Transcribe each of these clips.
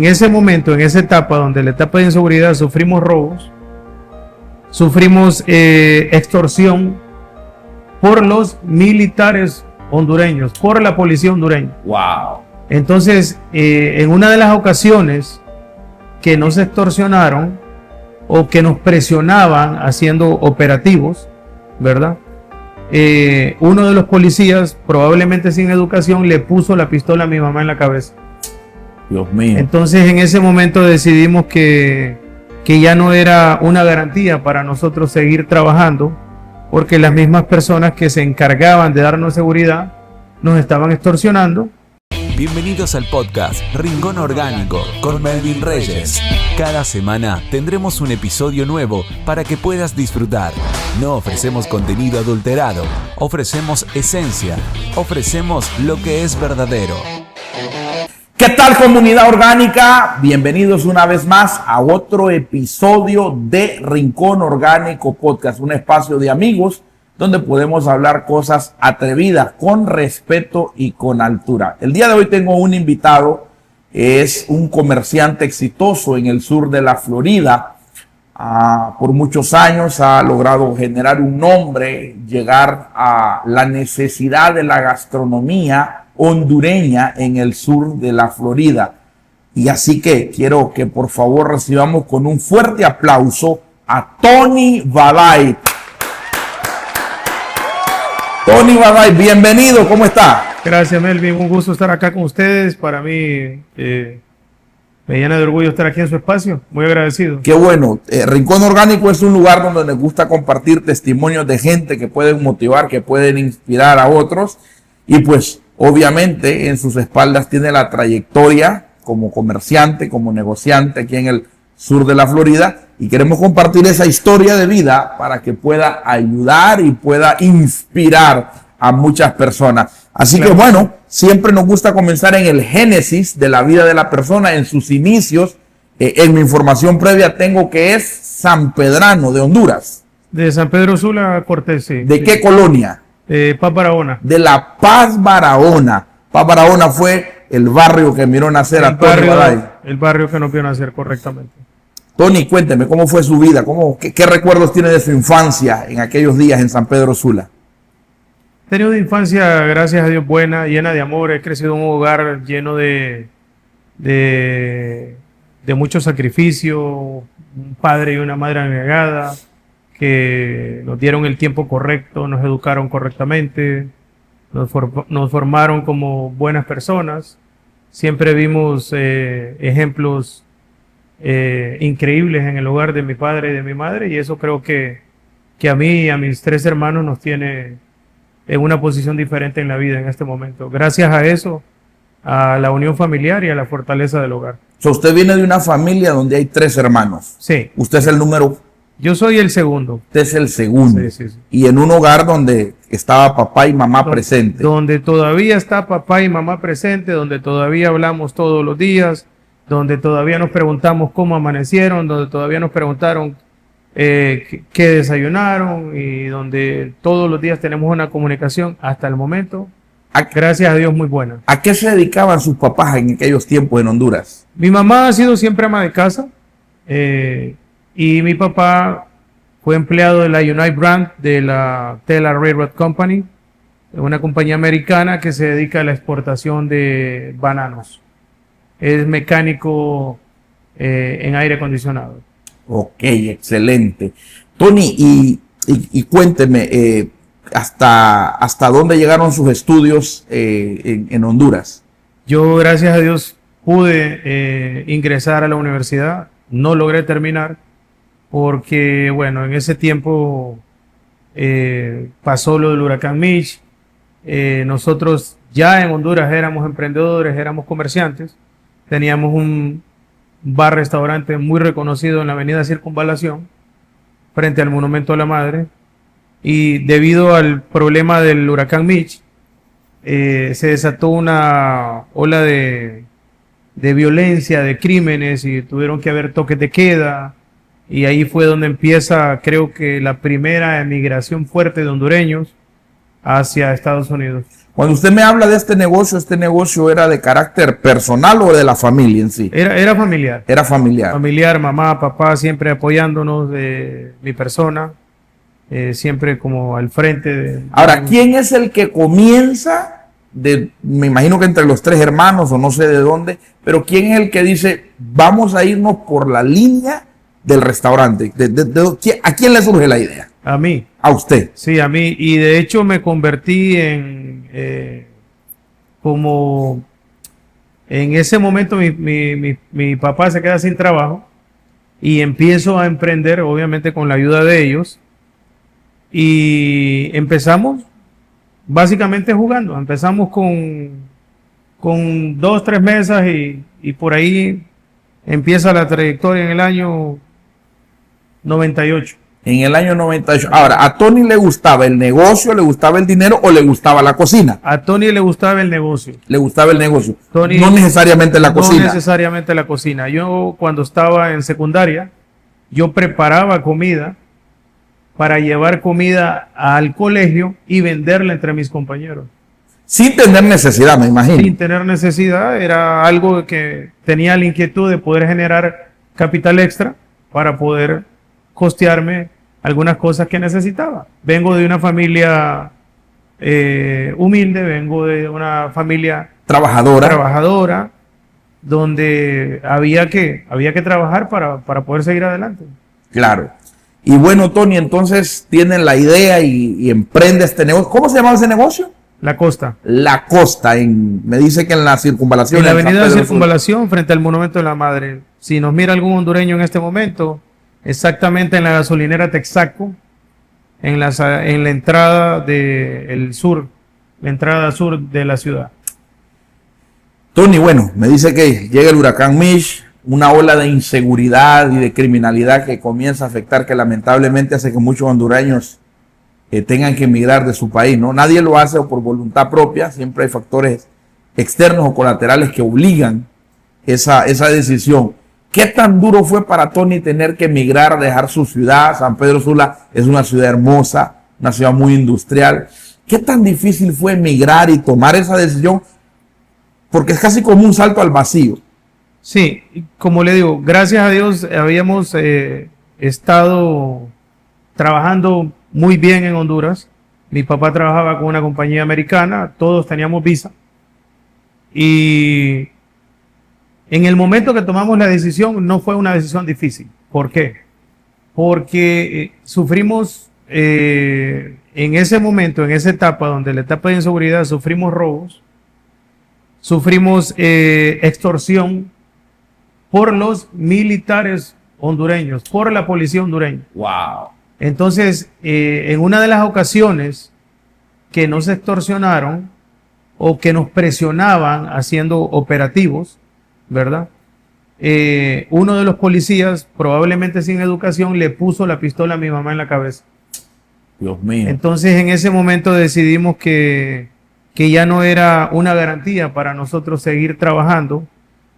En ese momento, en esa etapa, donde la etapa de inseguridad sufrimos robos, sufrimos extorsión por los militares hondureños, por la policía hondureña. Wow. Entonces, en una de las ocasiones que nos extorsionaron o que nos presionaban haciendo operativos, ¿verdad? Uno de los policías, probablemente sin educación, le puso la pistola a mi mamá en la cabeza. Dios mío. Entonces, en ese momento decidimos que ya no era una garantía para nosotros seguir trabajando, porque las mismas personas que se encargaban de darnos seguridad nos estaban extorsionando. Bienvenidos al podcast Rincón Orgánico con Melvin Reyes. Cada semana tendremos un episodio nuevo para que puedas disfrutar. No ofrecemos contenido adulterado, ofrecemos esencia, ofrecemos lo que es verdadero. ¿Qué tal, comunidad orgánica? Bienvenidos una vez más a otro episodio de Rincón Orgánico Podcast, un espacio de amigos donde podemos hablar cosas atrevidas, con respeto y con altura. El día de hoy tengo un invitado, es un comerciante exitoso en el sur de la Florida. Por muchos años ha logrado generar un nombre, llegar a la necesidad de la gastronomía hondureña en el sur de la Florida. Y así que quiero que por favor recibamos con un fuerte aplauso a Tony Vaday. Tony Vaday, bienvenido, ¿cómo está? Gracias, Melvin, un gusto estar acá con ustedes. Para mí me llena de orgullo estar aquí en su espacio, muy agradecido. Qué bueno. Rincón Orgánico es un lugar donde nos gusta compartir testimonios de gente que pueden motivar, que pueden inspirar a otros. Y pues obviamente en sus espaldas tiene la trayectoria como comerciante, como negociante aquí en el sur de la Florida, y queremos compartir esa historia de vida para que pueda ayudar y pueda inspirar a muchas personas. Así claro. Que bueno, siempre nos gusta comenzar en el génesis de la vida de la persona, en sus inicios. En mi información previa tengo que es sanpedrano de Honduras. De San Pedro Sula, Cortés, sí. ¿De qué colonia? Paz Barahona. De La Paz Barahona. Paz Barahona fue el barrio que miró nacer a Tony Vaday. El barrio que nos vio nacer, correctamente. Tony, cuénteme, ¿cómo fue su vida? ¿Qué recuerdos tiene de su infancia en aquellos días en San Pedro Sula? He tenido una infancia, gracias a Dios, buena, llena de amor. He crecido en un hogar lleno de mucho sacrificio, un padre y una madre abnegada que nos dieron el tiempo correcto, nos educaron correctamente, nos formaron como buenas personas. Siempre vimos ejemplos increíbles en el hogar de mi padre y de mi madre, y eso creo que a mí y a mis tres hermanos nos tiene en una posición diferente en la vida en este momento. Gracias a eso, a la unión familiar y a la fortaleza del hogar. Usted viene de una familia donde hay tres hermanos. Sí. ¿Usted es el número? Yo soy el segundo. Usted es el segundo. Sí. Y en un hogar donde estaba papá y mamá presente. Donde todavía está papá y mamá presente, donde todavía hablamos todos los días, donde todavía nos preguntamos cómo amanecieron, donde todavía nos preguntaron qué desayunaron, y donde todos los días tenemos una comunicación hasta el momento, gracias a Dios, muy buena. ¿A qué se dedicaban sus papás en aquellos tiempos en Honduras? Mi mamá ha sido siempre ama de casa, y mi papá fue empleado de la United Brand de la Tela Railroad Company, una compañía americana que se dedica a la exportación de bananos. Es mecánico en aire acondicionado. Ok, excelente. Tony, y cuénteme, ¿hasta dónde llegaron sus estudios en Honduras? Yo, gracias a Dios, pude ingresar a la universidad. No logré terminar porque, bueno, en ese tiempo pasó lo del huracán Mitch. Nosotros ya en Honduras éramos emprendedores, éramos comerciantes. Teníamos un bar-restaurante muy reconocido en la avenida Circunvalación, frente al Monumento a la Madre, y debido al problema del huracán Mitch, se desató una ola de violencia, de crímenes, y tuvieron que haber toques de queda, y ahí fue donde empieza, creo que, la primera emigración fuerte de hondureños hacia Estados Unidos. Cuando usted me habla de este negocio era de carácter personal o de la familia en sí. Era familiar. Era familiar. Familiar, mamá, papá, siempre apoyándonos de mi persona, siempre como al frente. Ahora, ¿quién es el que comienza? Me imagino que entre los tres hermanos o no sé de dónde, pero ¿quién es el que dice, vamos a irnos por la línea del restaurante? ¿A quién le surge la idea? A mí. A usted. Sí, a mí. Y de hecho me convertí en como en ese momento mi papá se queda sin trabajo y empiezo a emprender, obviamente con la ayuda de ellos. Y empezamos básicamente jugando. Empezamos con 2, 3 mesas y por ahí empieza la trayectoria en el año 98. En el año 98. Ahora, ¿a Tony le gustaba el negocio, le gustaba el dinero o le gustaba la cocina? A Tony le gustaba el negocio. Le gustaba el negocio. Tony, no necesariamente la cocina. No necesariamente la cocina. Yo cuando estaba en secundaria, yo preparaba comida para llevar comida al colegio y venderla entre mis compañeros. Sin tener necesidad, me imagino. Sin tener necesidad, era algo que tenía la inquietud de poder generar capital extra para poder costearme algunas cosas que necesitaba. Vengo de una familia humilde, vengo de una familia trabajadora donde había que trabajar para poder seguir adelante. Claro. Y bueno, Tony, entonces tienen la idea y emprende este negocio. ¿Cómo se llamaba ese negocio? La Costa. La Costa, me dice que en la circunvalación. En la avenida de Circunvalación, frente al Monumento de la Madre. Si nos mira algún hondureño en este momento, exactamente en la gasolinera Texaco, en la entrada del sur, la entrada sur de la ciudad. Tony, bueno, me dice que llega el huracán Mitch, una ola de inseguridad y de criminalidad que comienza a afectar, que lamentablemente hace que muchos hondureños tengan que emigrar de su país, ¿no? Nadie lo hace por voluntad propia, siempre hay factores externos o colaterales que obligan esa decisión. ¿Qué tan duro fue para Tony tener que emigrar, dejar su ciudad? San Pedro Sula es una ciudad hermosa, una ciudad muy industrial. ¿Qué tan difícil fue emigrar y tomar esa decisión? Porque es casi como un salto al vacío. Sí, como le digo, gracias a Dios habíamos estado trabajando muy bien en Honduras. Mi papá trabajaba con una compañía americana, todos teníamos visa. Y en el momento que tomamos la decisión, no fue una decisión difícil. ¿Por qué? Porque sufrimos en ese momento, en esa etapa, donde la etapa de inseguridad, sufrimos robos, sufrimos extorsión por los militares hondureños, por la policía hondureña. Wow. Entonces, en una de las ocasiones que nos extorsionaron o que nos presionaban haciendo operativos, ¿verdad? Uno de los policías, probablemente sin educación, le puso la pistola a mi mamá en la cabeza. Dios mío. Entonces, en ese momento decidimos que ya no era una garantía para nosotros seguir trabajando,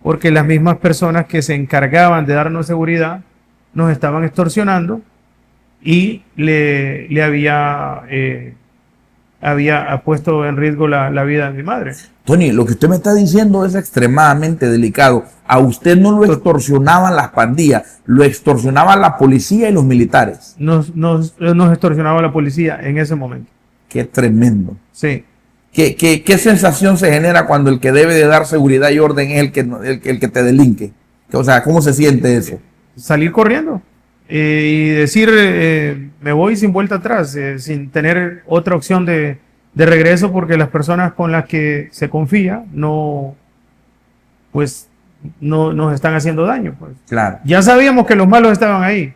porque las mismas personas que se encargaban de darnos seguridad nos estaban extorsionando y le había puesto en riesgo la vida de mi madre. Tony, lo que usted me está diciendo es extremadamente delicado. A usted no lo extorsionaban las pandillas, lo extorsionaban la policía y los militares. Nos extorsionaba la policía en ese momento. Qué tremendo. Sí. ¿Qué sensación se genera cuando el que debe de dar seguridad y orden es el que te delinque? O sea, ¿cómo se siente eso? Salir corriendo y decir, me voy sin vuelta atrás, sin tener otra opción de regreso, porque las personas con las que se confía no nos están haciendo daño. Pues. Claro. Ya sabíamos que los malos estaban ahí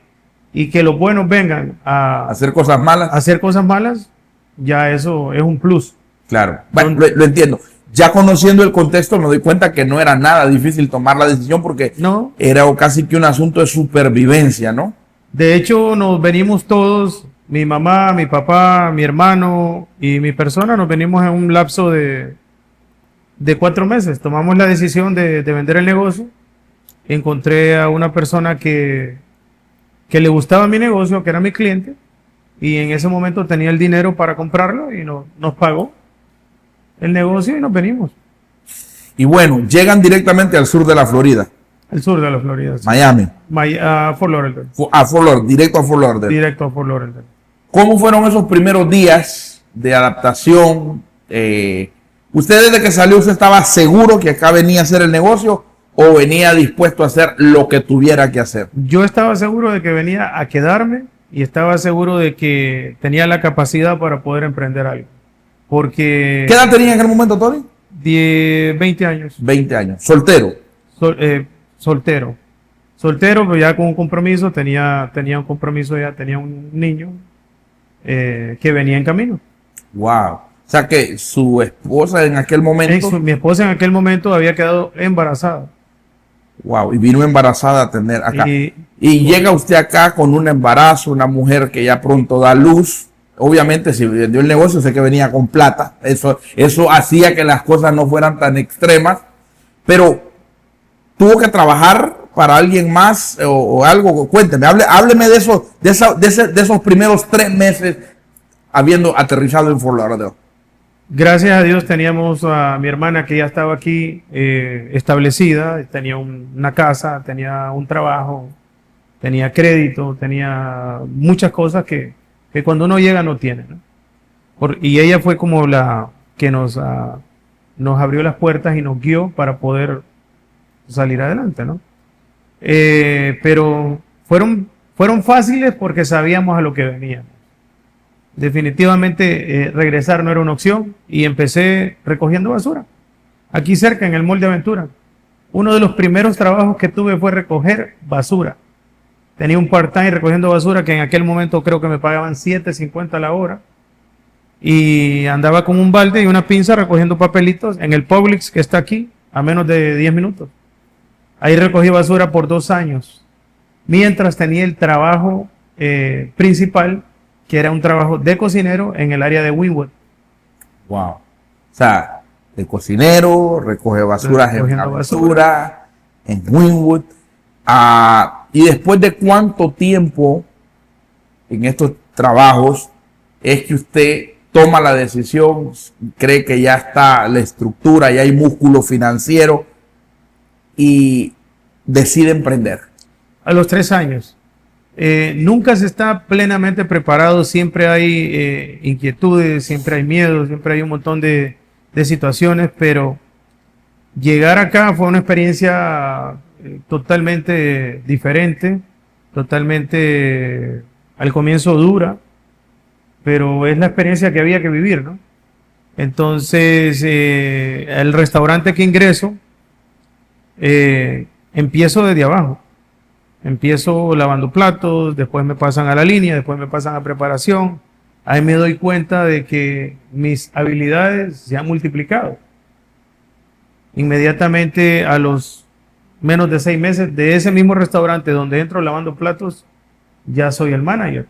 y que los buenos vengan a hacer cosas malas. Ya eso es un plus. Claro, bueno, lo entiendo. Ya conociendo el contexto me doy cuenta que no era nada difícil tomar la decisión porque no. Era casi que un asunto de supervivencia, ¿no? De hecho, nos venimos todos, mi mamá, mi papá, mi hermano y mi persona, nos venimos en un lapso de 4 meses. Tomamos la decisión de vender el negocio. Encontré a una persona que le gustaba mi negocio, que era mi cliente, y en ese momento tenía el dinero para comprarlo y nos pagó. el negocio y nos venimos. Y bueno, llegan directamente al sur de la Florida. Al sur de la Florida. Sí. Miami. A Fort Lauderdale. A Fort Lauderdale, directo a Fort Lauderdale. Directo a Fort Lauderdale. ¿Cómo fueron esos primeros días de adaptación? ¿Usted desde que salió, usted estaba seguro que acá venía a hacer el negocio o venía dispuesto a hacer lo que tuviera que hacer? Yo estaba seguro de que venía a quedarme y estaba seguro de que tenía la capacidad para poder emprender algo. Porque... ¿Qué edad tenía en aquel momento, Tony? 20 años. 20 años. ¿Soltero? Soltero. Soltero, pero ya con un compromiso, tenía un compromiso, ya tenía un niño que venía en camino. Wow. O sea que su esposa en aquel momento... Mi esposa en aquel momento había quedado embarazada. Wow, y vino embarazada a tener acá. Y llega usted acá con un embarazo, una mujer que ya pronto da luz. Obviamente, si vendió el negocio, sé que venía con plata. Eso hacía que las cosas no fueran tan extremas. Pero tuvo que trabajar para alguien más o algo. Cuénteme, hábleme de esos primeros 3 meses habiendo aterrizado en Fort Lauderdale. Gracias a Dios teníamos a mi hermana que ya estaba aquí establecida, tenía una casa, tenía un trabajo, tenía crédito, tenía muchas cosas que cuando uno llega no tiene, ¿no? Y ella fue como la que nos abrió las puertas y nos guió para poder salir adelante, ¿no? Pero fueron fáciles porque sabíamos a lo que veníamos. Definitivamente regresar no era una opción y empecé recogiendo basura. Aquí cerca, en el Mall de Aventura. Uno de los primeros trabajos que tuve fue recoger basura. Tenía un part-time recogiendo basura que en aquel momento creo que me pagaban $7.50 la hora. Y andaba con un balde y una pinza recogiendo papelitos en el Publix que está aquí a menos de 10 minutos. Ahí recogí basura por 2 años. Mientras tenía el trabajo principal, que era un trabajo de cocinero en el área de Wynwood. Wow. O sea, de cocinero, recoge basuras en Aventura, en Wynwood. Y después de cuánto tiempo en estos trabajos es que usted toma la decisión, cree que ya está la estructura, ya hay músculo financiero y decide emprender? A los 3 años. Nunca se está plenamente preparado, siempre hay inquietudes, siempre hay miedos, siempre hay un montón de situaciones, pero llegar acá fue una experiencia totalmente diferente, totalmente al comienzo dura, pero es la experiencia que había que vivir, ¿no? Entonces, el restaurante que ingreso, empiezo desde abajo. Empiezo lavando platos, después me pasan a la línea, después me pasan a preparación. Ahí me doy cuenta de que mis habilidades se han multiplicado. Inmediatamente a los menos de 6 meses de ese mismo restaurante donde entro lavando platos, ya soy el manager.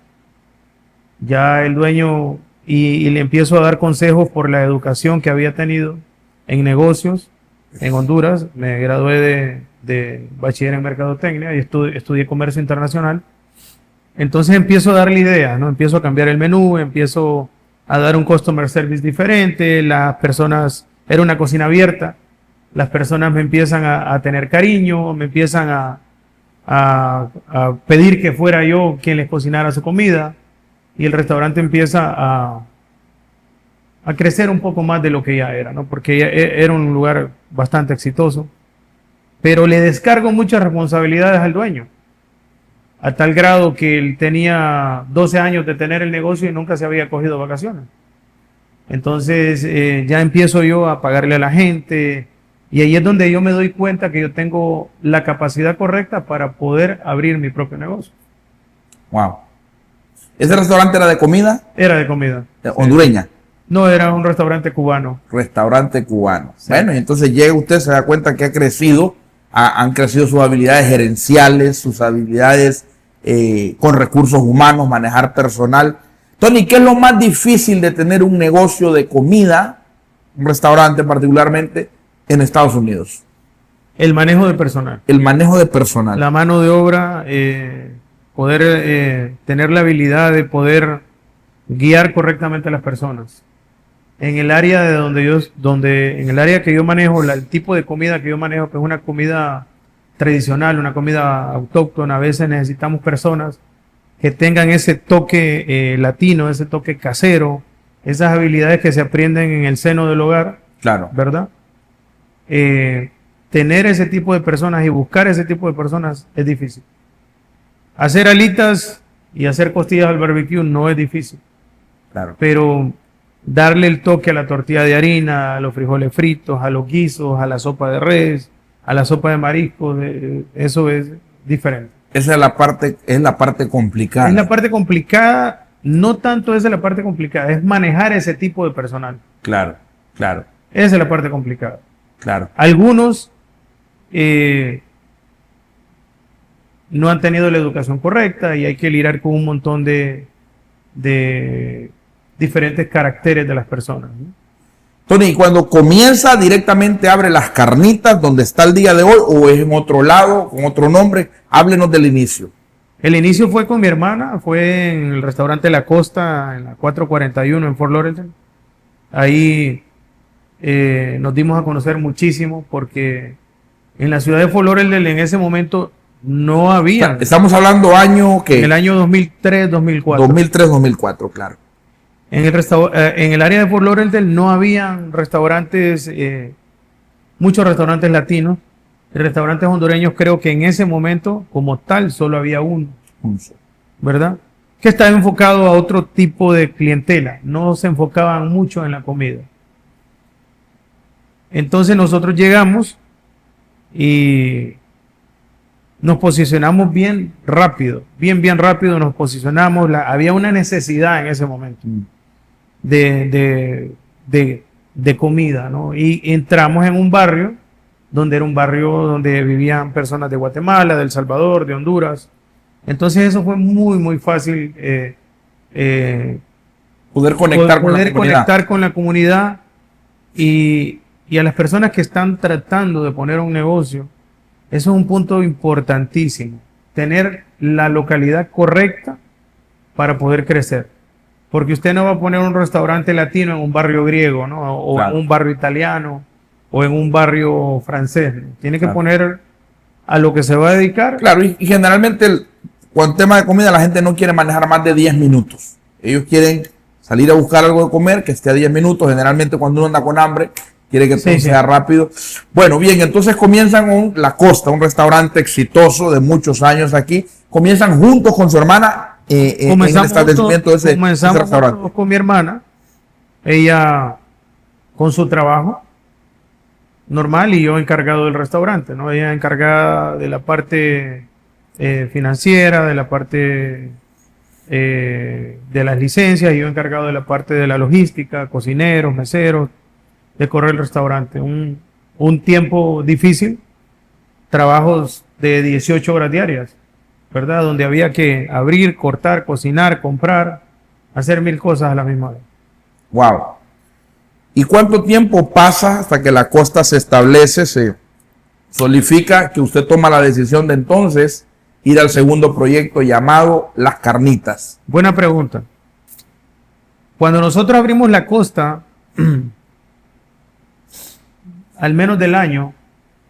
Ya el dueño y le empiezo a dar consejos por la educación que había tenido en negocios en Honduras. Me gradué de bachiller en mercadotecnia y estudié comercio internacional. Entonces empiezo a darle ideas, ¿no? Empiezo a cambiar el menú, empiezo a dar un customer service diferente. Las personas, era una cocina abierta, las personas me empiezan a tener cariño, me empiezan a pedir que fuera yo quien les cocinara su comida y el restaurante empieza a crecer un poco más de lo que ya era, ¿no? Porque ya era un lugar bastante exitoso. Pero le descargo muchas responsabilidades al dueño, a tal grado que él tenía 12 años de tener el negocio y nunca se había cogido vacaciones. Entonces ya empiezo yo a pagarle a la gente y ahí es donde yo me doy cuenta que yo tengo la capacidad correcta para poder abrir mi propio negocio. Wow. ¿Ese restaurante era de comida? Era de comida. ¿Hondureña? No, era un restaurante cubano. Restaurante cubano. Sí. Bueno, y entonces llega usted, se da cuenta que ha crecido. Han crecido sus habilidades gerenciales, sus habilidades con recursos humanos, manejar personal. Tony, ¿qué es lo más difícil de tener un negocio de comida, un restaurante particularmente, en Estados Unidos? El manejo de personal. El manejo de personal. La mano de obra, poder tener la habilidad de poder guiar correctamente a las personas. en el área de en el área que yo manejo, el tipo de comida que yo manejo, que es una comida tradicional, una comida autóctona, a veces necesitamos personas que tengan ese toque latino, ese toque casero, esas habilidades que se aprenden en el seno del hogar, Claro. ¿verdad? Tener ese tipo de personas y buscar ese tipo de personas es difícil. Hacer alitas y hacer costillas al barbecue no es difícil, Claro. pero darle el toque a la tortilla de harina, a los frijoles fritos, a los guisos, a la sopa de res, a la sopa de mariscos, eso es diferente. Esa es la parte complicada. Es la parte complicada, no tanto esa es la parte complicada, es manejar ese tipo de personal. Claro, claro, Esa es la parte complicada. claro. Algunos no han tenido la educación correcta y hay que lidiar con un montón de diferentes caracteres de las personas, ¿no? Tony, cuando comienza directamente abre las carnitas donde está el día de hoy o es en otro lado, con otro nombre, háblenos del inicio. El inicio fue con mi hermana, fue en el restaurante La Costa, en la 441 en Fort Lauderdale. Ahí nos dimos a conocer muchísimo porque en la ciudad de Fort Lauderdale en ese momento no había. Estamos hablando año que En el año 2003, 2004. 2003, 2004, claro. En el área de Fort Lauderdale no habían restaurantes, muchos restaurantes latinos. Restaurantes hondureños creo que en ese momento como tal solo había uno, ¿verdad? Que estaba enfocado a otro tipo de clientela, no se enfocaban mucho en la comida. Entonces nosotros llegamos y nos posicionamos bien rápido, bien rápido nos posicionamos. Había una necesidad en ese momento de comida, ¿no? Y entramos en un barrio donde era un barrio donde vivían personas de Guatemala, de El Salvador, de Honduras. Entonces eso fue muy fácil Poder conectar con la comunidad y a las personas que están tratando de poner un negocio. Eso es un punto importantísimo, tener la localidad correcta para poder crecer. Porque usted no va a poner un restaurante latino en un barrio griego, ¿no? O Claro. en un barrio italiano o en un barrio francés, ¿no? Tiene que Claro. poner a lo que se va a dedicar. Claro, y generalmente con el tema de comida la gente no quiere manejar más de 10 minutos. Ellos quieren salir a buscar algo de comer que esté a 10 minutos. Generalmente cuando uno anda con hambre quiere que todo Sí. sea rápido. Bueno, bien, entonces comienzan con La Costa, un restaurante exitoso de muchos años aquí. Comienzan juntos con su hermana en el establecimiento de ese restaurante. Comenzamos con mi hermana, ella con su trabajo normal y yo encargado del restaurante, ¿no? Ella encargada de la parte financiera, de la parte de las licencias, y yo encargado de la parte de la logística, cocineros, meseros, de correr el restaurante. Un tiempo difícil, trabajos de 18 horas diarias, ¿verdad? Donde había que abrir, cortar, cocinar, comprar, hacer 1000 cosas a la misma vez. Wow. ¿Y cuánto tiempo pasa hasta que La Costa se establece, se solidifica, que usted toma la decisión de entonces ir al segundo proyecto llamado Las Carnitas? Buena pregunta. Cuando nosotros abrimos La Costa, al menos del año,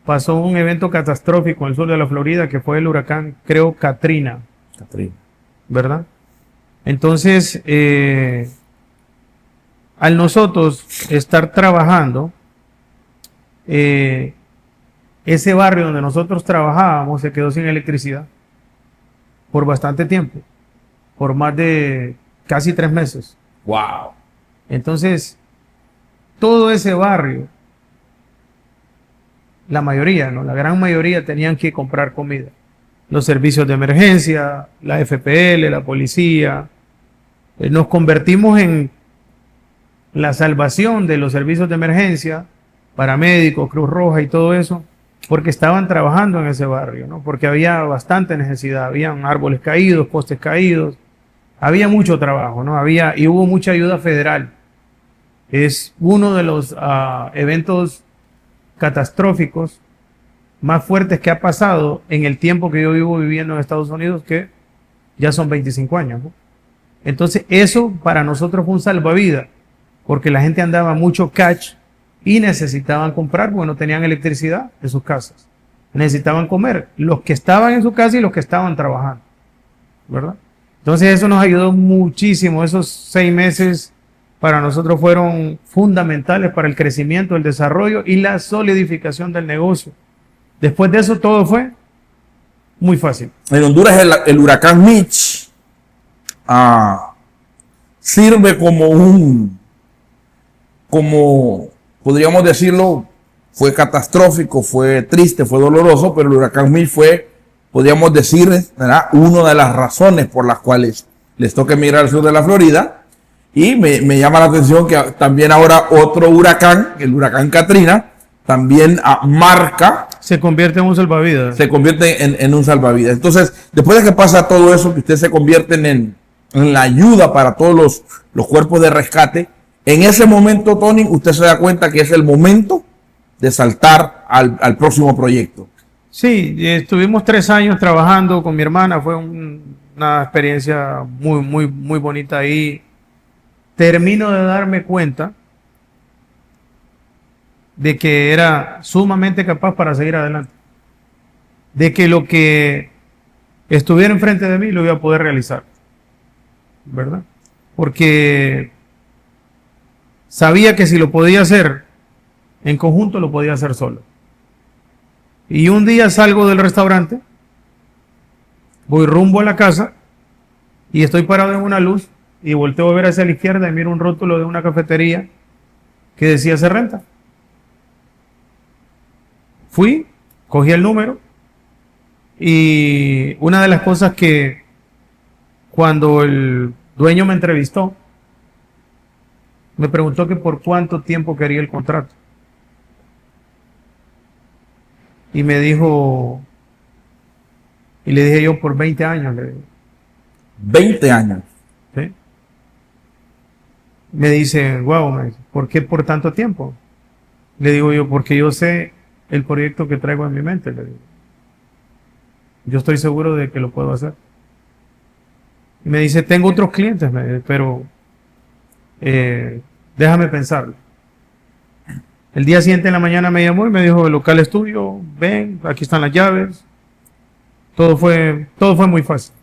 pasó un evento catastrófico en el sur de la Florida, que fue el huracán, creo, Katrina, ¿verdad? Entonces, al nosotros estar trabajando, ese barrio donde nosotros trabajábamos se quedó sin electricidad por bastante tiempo, por más de casi 3 meses. Wow. Entonces, todo ese barrio, la mayoría, ¿no? La gran mayoría tenían que comprar comida. Los servicios de emergencia, la FPL, la policía. Nos convertimos en la salvación de los servicios de emergencia, paramédicos, Cruz Roja y todo eso, porque estaban trabajando en ese barrio, ¿no? Porque había bastante necesidad, habían árboles caídos, postes caídos, había mucho trabajo, ¿no? Y hubo mucha ayuda federal. Es uno de los eventos catastróficos más fuertes que ha pasado en el tiempo que yo vivo viviendo en Estados Unidos, que ya son 25 años, ¿no? Entonces eso para nosotros fue un salvavidas, porque la gente andaba mucho catch y necesitaban comprar porque no tenían electricidad en sus casas. Necesitaban comer, los que estaban en su casa y los que estaban trabajando, ¿verdad? Entonces eso nos ayudó muchísimo. Esos 6 meses para nosotros fueron fundamentales para el crecimiento, el desarrollo y la solidificación del negocio. Después de eso todo fue muy fácil. En Honduras el huracán Mitch sirve como podríamos decirlo, fue catastrófico, fue triste, fue doloroso, pero el huracán Mitch fue, podríamos decir, ¿verdad?, una de las razones por las cuales les toca emigrar al sur de la Florida. Y me llama la atención que también ahora otro huracán, el huracán Katrina, también marca. Se convierte en un salvavidas. Se convierte en un salvavidas. Entonces, después de que pasa todo eso, que ustedes se convierten en la ayuda para todos los cuerpos de rescate, en ese momento, Tony, usted se da cuenta que es el momento de saltar al próximo proyecto. Sí, estuvimos 3 años trabajando con mi hermana. Fue una experiencia muy, muy, muy bonita ahí. Termino de darme cuenta de que era sumamente capaz para seguir adelante. De que lo que estuviera enfrente de mí lo iba a poder realizar. ¿Verdad? Porque sabía que si lo podía hacer en conjunto, lo podía hacer solo. Y un día salgo del restaurante, voy rumbo a la casa y estoy parado en una luz. Y volteo a ver hacia la izquierda y miro un rótulo de una cafetería que decía se renta. Fui, cogí el número y una de las cosas que cuando el dueño me entrevistó, me preguntó que por cuánto tiempo quería el contrato. Y me dijo, y le dije yo por 20 años. Le digo. 20 años. ¿Sí? Me dice, wow, ¿por qué por tanto tiempo? Le digo yo, porque yo sé el proyecto que traigo en mi mente. Le digo. Yo estoy seguro de que lo puedo hacer. Y me dice, tengo otros clientes, pero déjame pensarlo. El día siguiente en la mañana me llamó y me dijo, el local es tuyo, ven, aquí están las llaves. Todo fue muy fácil.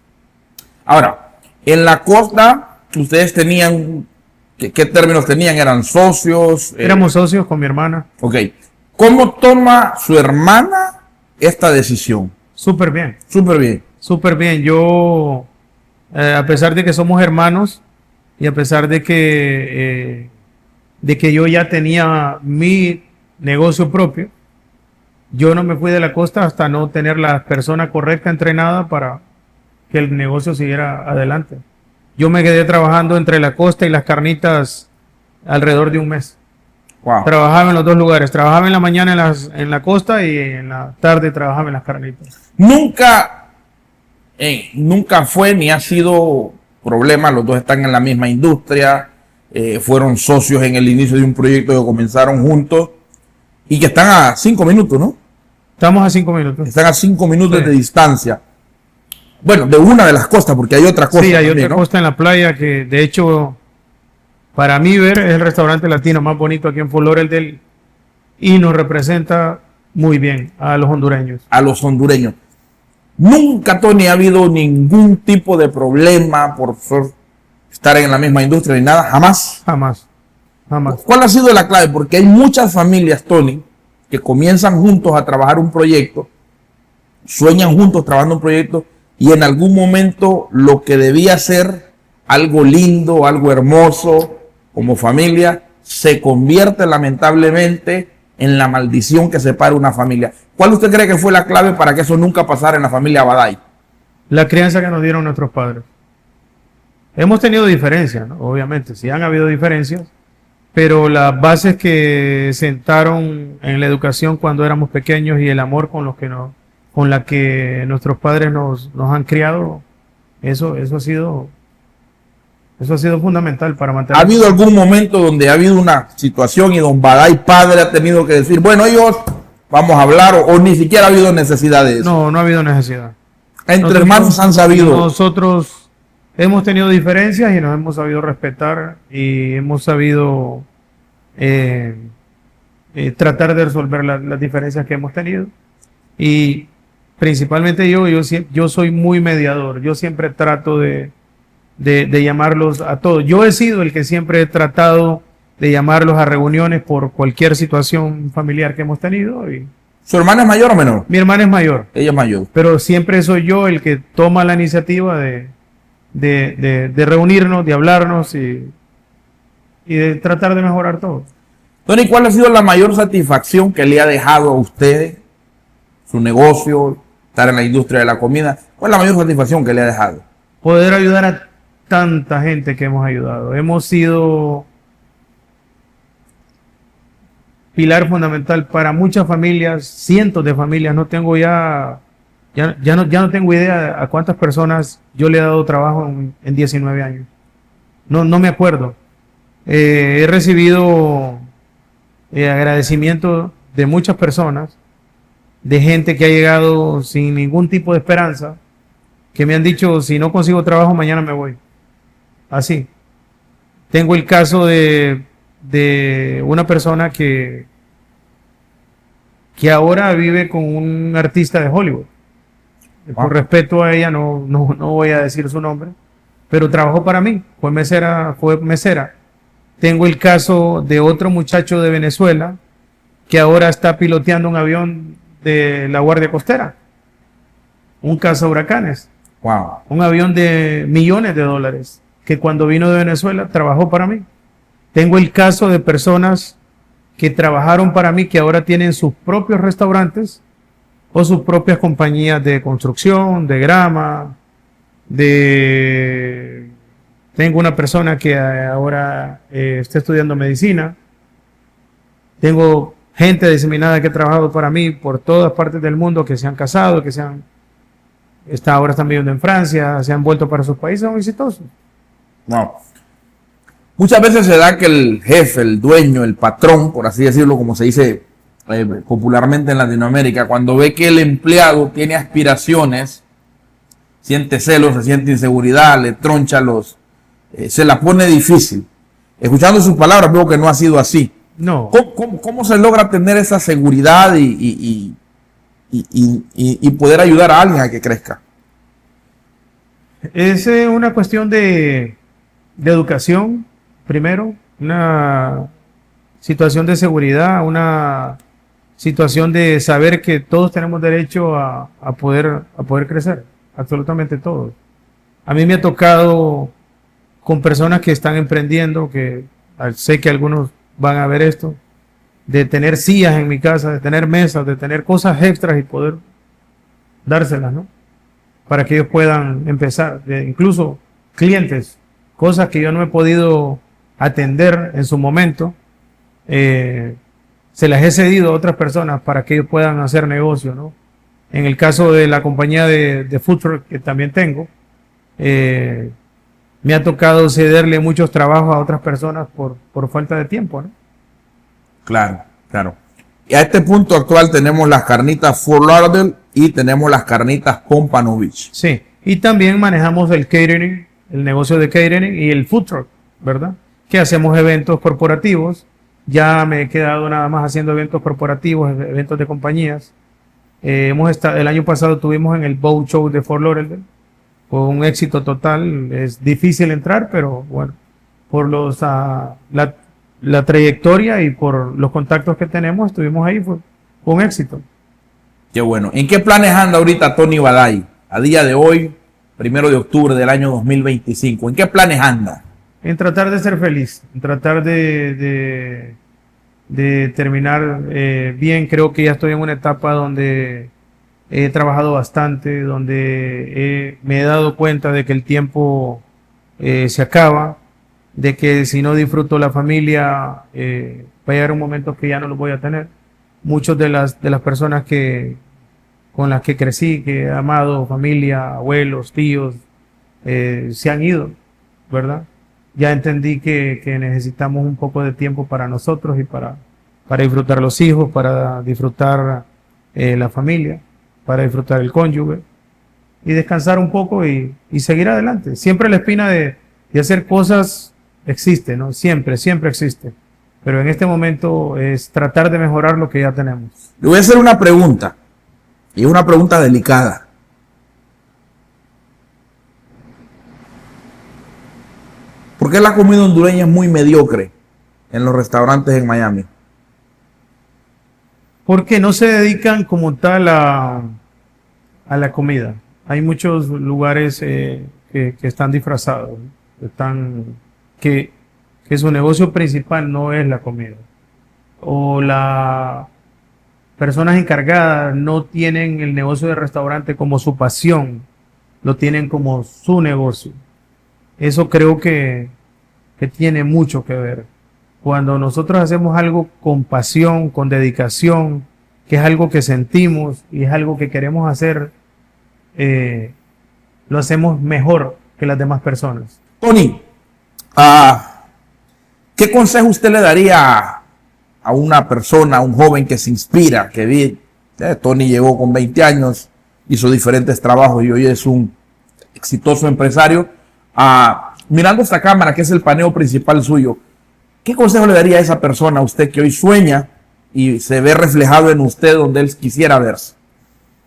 Ahora, en la costa, ustedes tenían, ¿qué términos tenían? ¿Eran socios? Éramos socios con mi hermana. Ok. ¿Cómo toma su hermana esta decisión? Súper bien. Súper bien. Súper bien. Yo, a pesar de que somos hermanos y a pesar de que yo ya tenía mi negocio propio, yo no me fui de la costa hasta no tener la persona correcta entrenada para que el negocio siguiera adelante. Yo me quedé trabajando entre la costa y las carnitas alrededor de un mes. Wow. Trabajaba en los 2 lugares. Trabajaba en la mañana en la costa y en la tarde trabajaba en las carnitas. Nunca fue ni ha sido problema. Los dos están en la misma industria. Fueron socios en el inicio de un proyecto que comenzaron juntos y que están a 5 minutos, ¿no? Estamos a 5 minutos. Están a 5 minutos Sí. de distancia. Bueno, de una de las costas, porque hay otra costa. Sí, hay también, otra ¿no? costa en la playa que, de hecho, para mí ver es el restaurante latino más bonito aquí en Fort Lauderdale y nos representa muy bien a los hondureños. A los hondureños. Nunca, Tony, ha habido ningún tipo de problema por estar en la misma industria ni nada. Jamás. Jamás. Jamás. ¿Cuál ha sido la clave? Porque hay muchas familias, Tony, que comienzan juntos a trabajar un proyecto, sueñan juntos trabajando un proyecto y en algún momento lo que debía ser algo lindo, algo hermoso como familia, se convierte lamentablemente en la maldición que separa una familia. ¿Cuál usted cree que fue la clave para que eso nunca pasara en la familia Baday? La crianza que nos dieron nuestros padres. Hemos tenido diferencias, ¿no? Obviamente, sí han habido diferencias, pero las bases que sentaron en la educación cuando éramos pequeños y el amor con la que nuestros padres nos han criado, eso ha sido fundamental para mantener. ¿Ha habido algún momento donde ha habido una situación y don Baday padre ha tenido que decir, bueno, ellos vamos a hablar o ni siquiera ha habido necesidad de eso? No ha habido necesidad. Entre hermanos han sabido. Nosotros hemos tenido diferencias y nos hemos sabido respetar y hemos sabido tratar de resolver las diferencias que hemos tenido. Y principalmente yo soy muy mediador. Yo siempre trato de llamarlos a todos. Yo he sido el que siempre he tratado de llamarlos a reuniones por cualquier situación familiar que hemos tenido. Y ¿Su hermana es mayor o menor? mi hermana es mayor, Ella es mayor. pero siempre soy yo el que toma la iniciativa de reunirnos, de hablarnos y de tratar de mejorar todo. Tony, ¿cuál ha sido la mayor satisfacción que le ha dejado a usted su negocio, estar en la industria de la comida? ¿Cuál es la mayor satisfacción que le ha dejado? Poder ayudar a tanta gente que hemos ayudado. Hemos sido pilar fundamental para muchas familias, cientos de familias. No tengo ya no tengo idea a cuántas personas yo le he dado trabajo en 19 años. No me acuerdo. He recibido agradecimiento de muchas personas, de gente que ha llegado sin ningún tipo de esperanza, que me han dicho, si no consigo trabajo, mañana me voy. Así. Tengo el caso de una persona que ahora vive con un artista de Hollywood. Por respeto a ella no voy a decir su nombre, pero trabajó para mí, fue mesera. Tengo el caso de otro muchacho de Venezuela que ahora está piloteando un avión de la Guardia Costera, un cazahuracanes. Wow. Un avión de millones de dólares, que cuando vino de Venezuela trabajó para mí. Tengo el caso de personas que trabajaron para mí, que ahora tienen sus propios restaurantes o sus propias compañías de construcción, de grama, Tengo una persona que ahora está estudiando medicina. Tengo gente diseminada que ha trabajado para mí por todas partes del mundo, que se han casado, ahora están viviendo en Francia, se han vuelto para sus países, son exitosos. No. Muchas veces se da que el jefe, el dueño, el patrón, por así decirlo, como se dice popularmente en Latinoamérica, cuando ve que el empleado tiene aspiraciones, siente celos, se siente inseguridad, le troncha se la pone difícil. Escuchando sus palabras veo que no ha sido así. No. ¿Cómo se logra tener esa seguridad y poder ayudar a alguien a que crezca? Es una cuestión de educación, primero, una situación de seguridad, una situación de saber que todos tenemos derecho a poder crecer, absolutamente todos. A mí me ha tocado con personas que están emprendiendo, que sé que algunos van a ver esto, de tener sillas en mi casa, de tener mesas, de tener cosas extras y poder dárselas, ¿no? Para que ellos puedan empezar, incluso clientes, cosas que yo no he podido atender en su momento, se las he cedido a otras personas para que ellos puedan hacer negocio, ¿no? En el caso de la compañía de food truck que también tengo, me ha tocado cederle muchos trabajos a otras personas por falta de tiempo, ¿no? Claro, claro. Y a este punto actual tenemos las carnitas Fort Lauderdale y tenemos las carnitas Pompano Beach. Sí, y también manejamos el catering, el negocio de catering y el food truck, ¿verdad? Que hacemos eventos corporativos. Ya me he quedado nada más haciendo eventos corporativos, eventos de compañías. El año pasado tuvimos en el Boat Show de Fort Lauderdale. Fue un éxito total. Es difícil entrar, pero bueno, por la trayectoria y por los contactos que tenemos, estuvimos ahí, fue un éxito. Qué bueno. ¿En qué planes anda ahorita Tony Balay? A día de hoy, 1 de octubre del año 2025. ¿En qué planes anda? En tratar de ser feliz, en tratar de terminar bien. Creo que ya estoy en una etapa donde he trabajado bastante, donde me he dado cuenta de que el tiempo se acaba, de que si no disfruto la familia, va a llegar un momento que ya no lo voy a tener. Muchas de las personas con las que crecí, que he amado, familia, abuelos, tíos, se han ido, ¿verdad? Ya entendí que necesitamos un poco de tiempo para nosotros y para disfrutar los hijos, para disfrutar la familia, para disfrutar el cónyuge. y descansar un poco y seguir adelante. Siempre la espina de hacer cosas existe, ¿no? Siempre, siempre existe. Pero en este momento es tratar de mejorar lo que ya tenemos. Le voy a hacer una pregunta, y es una pregunta delicada. ¿Por qué la comida hondureña es muy mediocre en los restaurantes en Miami? Porque no se dedican como tal a la comida. Hay muchos lugares que están disfrazados, que su negocio principal no es la comida. O las personas encargadas no tienen el negocio de restaurante como su pasión, lo tienen como su negocio. Eso creo que tiene mucho que ver. Cuando nosotros hacemos algo con pasión, con dedicación, que es algo que sentimos y es algo que queremos hacer, lo hacemos mejor que las demás personas. Tony, ¿qué consejo usted le daría a una persona, a un joven que se inspira, que vi, Tony llegó con 20 años, hizo diferentes trabajos y hoy es un exitoso empresario, mirando esta cámara que es el paneo principal suyo, ¿qué consejo le daría a esa persona, a usted que hoy sueña y se ve reflejado en usted donde él quisiera verse?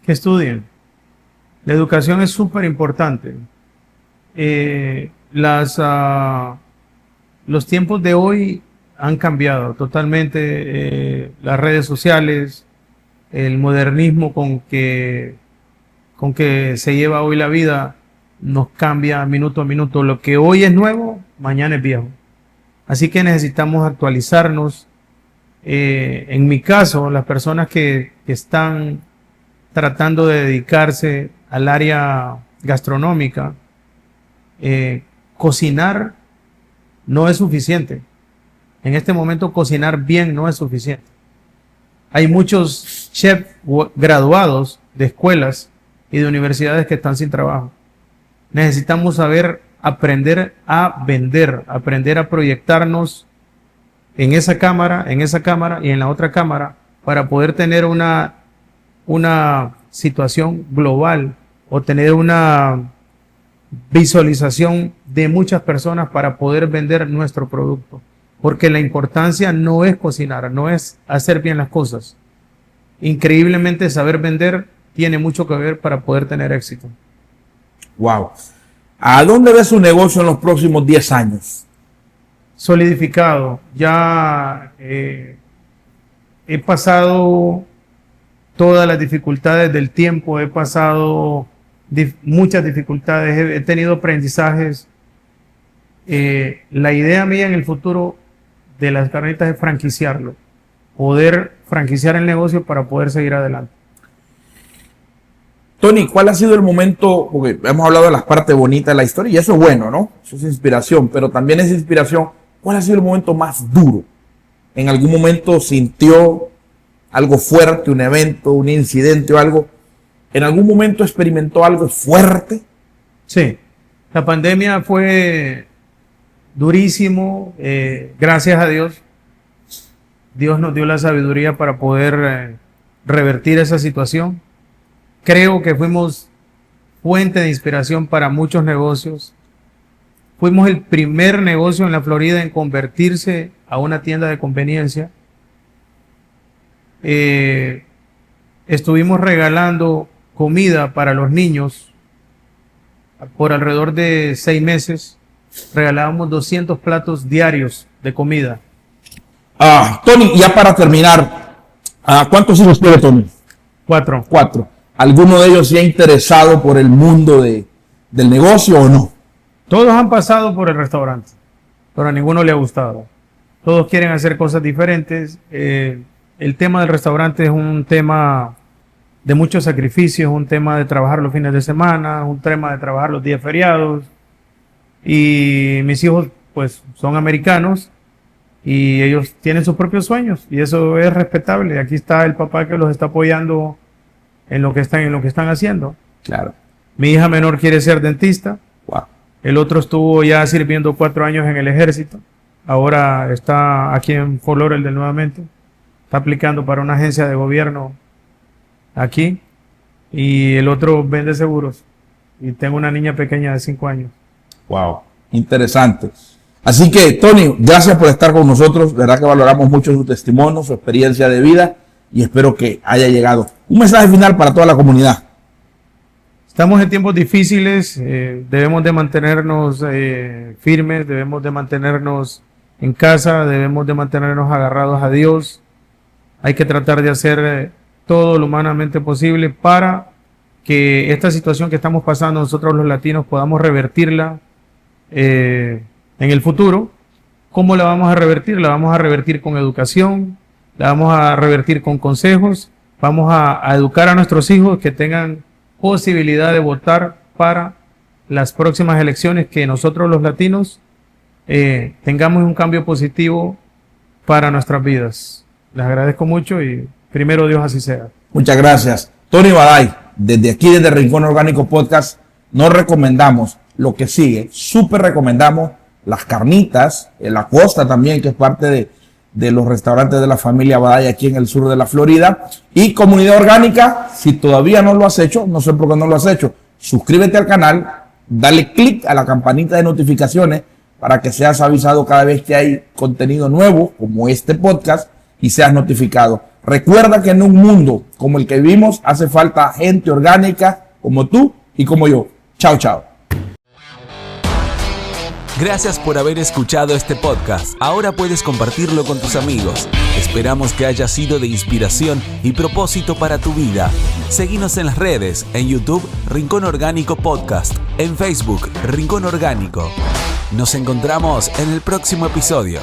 Que estudien. La educación es súper importante. Los tiempos de hoy han cambiado totalmente. Las redes sociales, el modernismo con que se lleva hoy la vida, nos cambia minuto a minuto. Lo que hoy es nuevo, mañana es viejo. Así que necesitamos actualizarnos. En mi caso, las personas que están tratando de dedicarse al área gastronómica, cocinar no es suficiente. En este momento cocinar bien no es suficiente. Hay muchos chefs graduados de escuelas y de universidades que están sin trabajo. Necesitamos aprender a vender, aprender a proyectarnos en esa cámara y en la otra cámara para poder tener una situación global o tener una visualización de muchas personas para poder vender nuestro producto. Porque la importancia no es cocinar, no es hacer bien las cosas. Increíblemente saber vender tiene mucho que ver para poder tener éxito. Wow. ¿A dónde ve su negocio en los próximos 10 años? Solidificado. Ya he pasado todas las dificultades del tiempo, he pasado muchas dificultades, he tenido aprendizajes. La idea mía en el futuro de las carnitas es franquiciarlo, poder franquiciar el negocio para poder seguir adelante. Tony, ¿cuál ha sido el momento? Porque hemos hablado de las partes bonitas de la historia y eso es bueno, ¿no? Eso es inspiración, pero también es inspiración. ¿Cuál ha sido el momento más duro? ¿En algún momento sintió algo fuerte, un evento, un incidente o algo? ¿En algún momento experimentó algo fuerte? Sí, la pandemia fue durísimo. Gracias a Dios. Dios nos dio la sabiduría para poder revertir esa situación. Creo que fuimos fuente de inspiración para muchos negocios. Fuimos el primer negocio en la Florida en convertirse a una tienda de conveniencia. Estuvimos regalando comida para los niños por alrededor de 6 meses. Regalábamos 200 platos diarios de comida. Tony, ya para terminar, ¿cuántos hijos tiene Tony? 4. 4. ¿Alguno de ellos se ha interesado por el mundo del negocio o no? Todos han pasado por el restaurante, pero a ninguno le ha gustado. Todos quieren hacer cosas diferentes. El tema del restaurante es un tema de muchos sacrificios, un tema de trabajar los fines de semana, un tema de trabajar los días feriados. Y mis hijos, pues, son americanos y ellos tienen sus propios sueños y eso es respetable. Aquí está el papá que los está apoyando en lo que están haciendo. Claro. Mi hija menor quiere ser dentista. Wow. El otro estuvo ya sirviendo 4 años en el ejército. Ahora está aquí en Fort Lauderdale nuevamente. Está aplicando para una agencia de gobierno aquí. Y el otro vende seguros. y tengo una niña pequeña de 5 años. Wow, interesante. Así que, Tony, gracias por estar con nosotros. De verdad que valoramos mucho su testimonio, su experiencia de vida y espero que haya llegado. Un mensaje final para toda la comunidad. Estamos en tiempos difíciles, debemos de mantenernos firmes, debemos de mantenernos en casa, debemos de mantenernos agarrados a Dios. Hay que tratar de hacer todo lo humanamente posible para que esta situación que estamos pasando nosotros los latinos podamos revertirla en el futuro. ¿Cómo la vamos a revertir? La vamos a revertir con educación, la vamos a revertir con consejos, vamos a educar a nuestros hijos que tengan posibilidad de votar para las próximas elecciones, que nosotros los latinos tengamos un cambio positivo para nuestras vidas. Les agradezco mucho y primero Dios así sea. Muchas gracias. Tony Baday, desde aquí, desde Rincón Orgánico Podcast, nos recomendamos lo que sigue. Súper recomendamos las carnitas, en la costa también, que es parte de los restaurantes de la familia Baday aquí en el sur de la Florida. Y Comunidad Orgánica, si todavía no lo has hecho, no sé por qué no lo has hecho, suscríbete al canal, dale click a la campanita de notificaciones para que seas avisado cada vez que hay contenido nuevo, como este podcast, y seas notificado. Recuerda que en un mundo como el que vivimos hace falta gente orgánica como tú y como yo. Chao, chao. Gracias por haber escuchado este podcast. Ahora puedes compartirlo con tus amigos. Esperamos que haya sido de inspiración y propósito para tu vida. Seguinos en las redes, en YouTube, Rincón Orgánico Podcast, en Facebook, Rincón Orgánico. Nos encontramos en el próximo episodio.